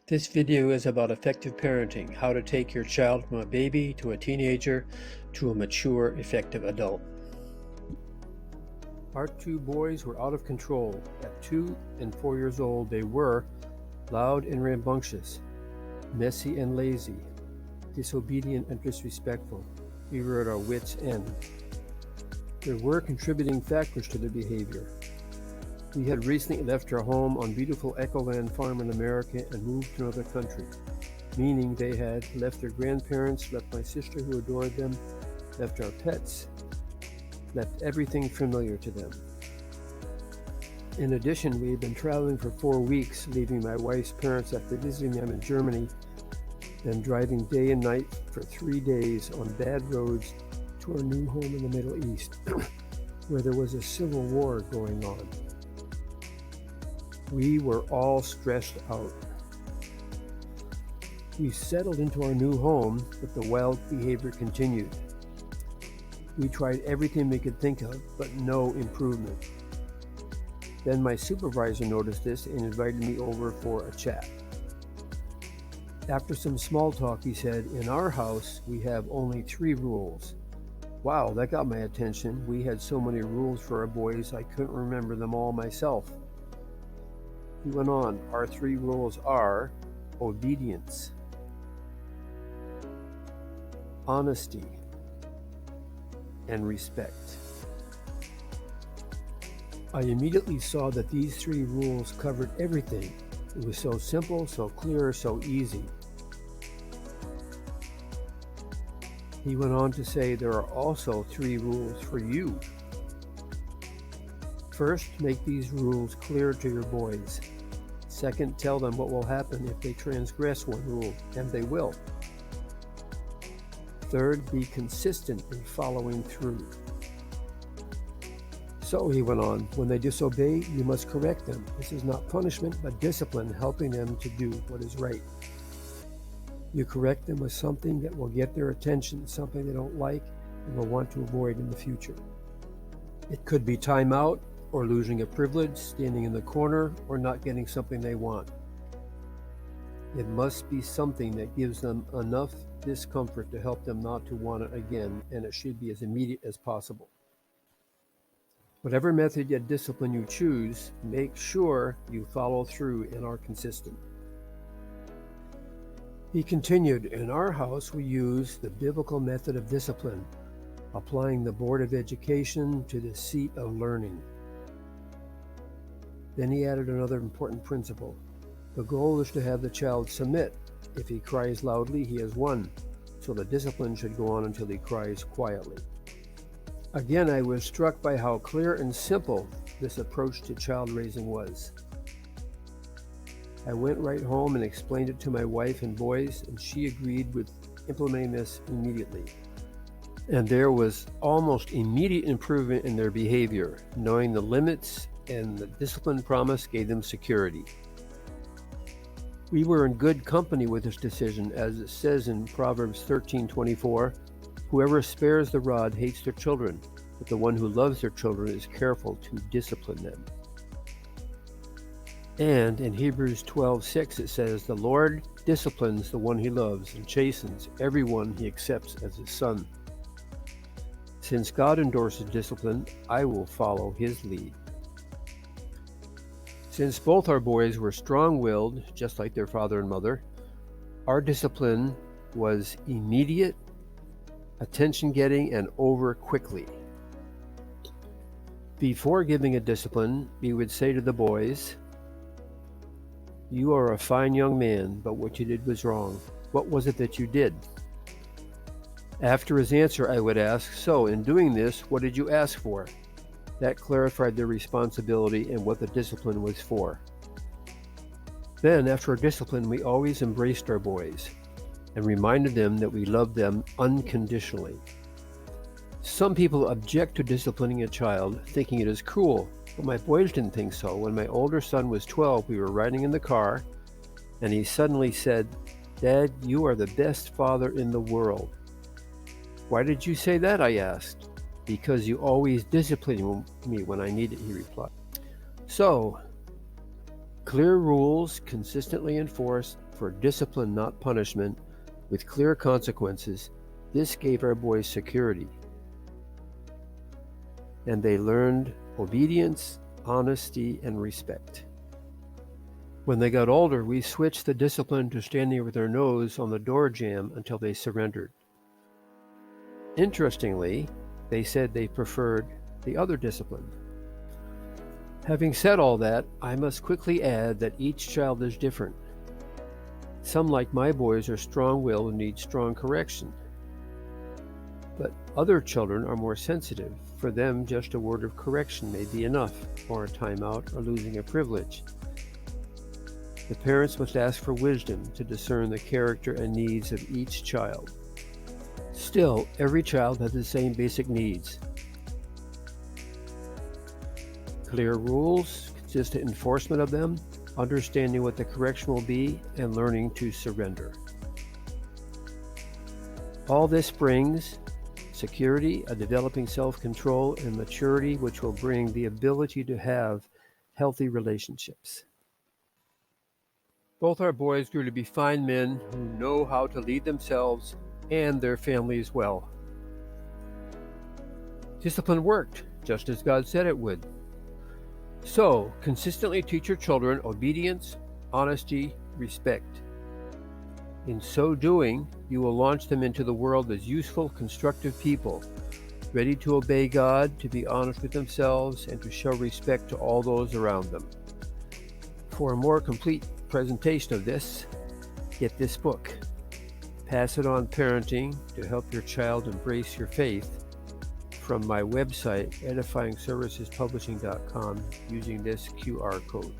This video is about effective parenting, how to take your child from a baby to a teenager to a mature, effective adult. Our two boys were out of control. At 2 and 4 years old, they were loud and rambunctious, messy and lazy, disobedient and disrespectful. We were at our wits' end. There were contributing factors to their behavior. We had recently left our home on beautiful Echoland Farm in America and moved to another country, meaning they had left their grandparents, left my sister who adored them, left our pets, left everything familiar to them. In addition, we had been traveling for 4 weeks, leaving my wife's parents after visiting them in Germany, then driving day and night for 3 days on bad roads to our new home in the Middle East, where there was a civil war going on. We were all stressed out. We settled into our new home, but the wild behavior continued. We tried everything we could think of, but no improvement. Then my supervisor noticed this and invited me over for a chat. After some small talk, he said, "In our house, we have only 3 rules." Wow, that got my attention. We had so many rules for our boys, I couldn't remember them all myself. He went on, "Our 3 rules are obedience, honesty, and respect." I immediately saw that these 3 rules covered everything. It was so simple, so clear, so easy. He went on to say there are also 3 rules for you. First, make these rules clear to your boys. Second, tell them what will happen if they transgress one rule, and they will. Third, be consistent in following through. So, he went on, when they disobey, you must correct them. This is not punishment, but discipline, helping them to do what is right. You correct them with something that will get their attention, something they don't like and will want to avoid in the future. It could be time out, or losing a privilege, standing in the corner, or not getting something they want. It must be something that gives them enough discomfort to help them not to want it again, and it should be as immediate as possible. Whatever method of discipline you choose, make sure you follow through and are consistent. He continued, in our house we use the biblical method of discipline, applying the Board of Education to the seat of learning. Then he added another important principle. The goal is to have the child submit. If he cries loudly, he has won, so the discipline should go on until he cries quietly. Again, I was struck by how clear and simple this approach to child raising was. I went right home and explained it to my wife and boys, and she agreed with implementing this immediately. And there was almost immediate improvement in their behavior. Knowing the limits and the discipline promise gave them security. We were in good company with this decision, as it says in Proverbs 13:24, "Whoever spares the rod hates their children, but the one who loves their children is careful to discipline them." And in Hebrews 12:6 it says, "The Lord disciplines the one he loves and chastens everyone he accepts as his son." Since God endorses discipline, I will follow his lead. Since both our boys were strong-willed, just like their father and mother, our discipline was immediate, attention-getting, and over quickly. Before giving a discipline, we would say to the boys, "You are a fine young man, but what you did was wrong. What was it that you did?" After his answer, I would ask, "So, in doing this, what did you ask for?" That clarified their responsibility and what the discipline was for. Then, after our discipline, we always embraced our boys and reminded them that we loved them unconditionally. Some people object to disciplining a child, thinking it is cruel, but my boys didn't think so. When my older son was 12, we were riding in the car, and he suddenly said, "Dad, you are the best father in the world." "Why did you say that?" I asked. "Because you always discipline me when I need it," he replied. So, Clear rules consistently enforced for discipline, not punishment, with clear consequences. This gave our boys security. And they learned obedience, honesty, and respect. When they got older, we switched the discipline to standing with their nose on the door jamb until they surrendered. Interestingly, they said they preferred the other discipline. Having said all that, I must quickly add that each child is different. Some, like my boys, are strong-willed and need strong correction. But other children are more sensitive. For them, just a word of correction may be enough, or a timeout, or losing a privilege. The parents must ask for wisdom to discern the character and needs of each child. Still, every child has the same basic needs. Clear rules, consistent enforcement of them, understanding what the correction will be, and learning to surrender. All this brings security, a developing self-control, and maturity, which will bring the ability to have healthy relationships. Both our boys grew to be fine men who know how to lead themselves and their families well. Discipline worked, just as God said it would. So, consistently teach your children obedience, honesty, respect. In so doing, you will launch them into the world as useful, constructive people, ready to obey God, to be honest with themselves, and to show respect to all those around them. For a more complete presentation of this, get this book. Pass It On Parenting to help your child embrace your faith, from my website, edifyingservicespublishing.com, using this QR code.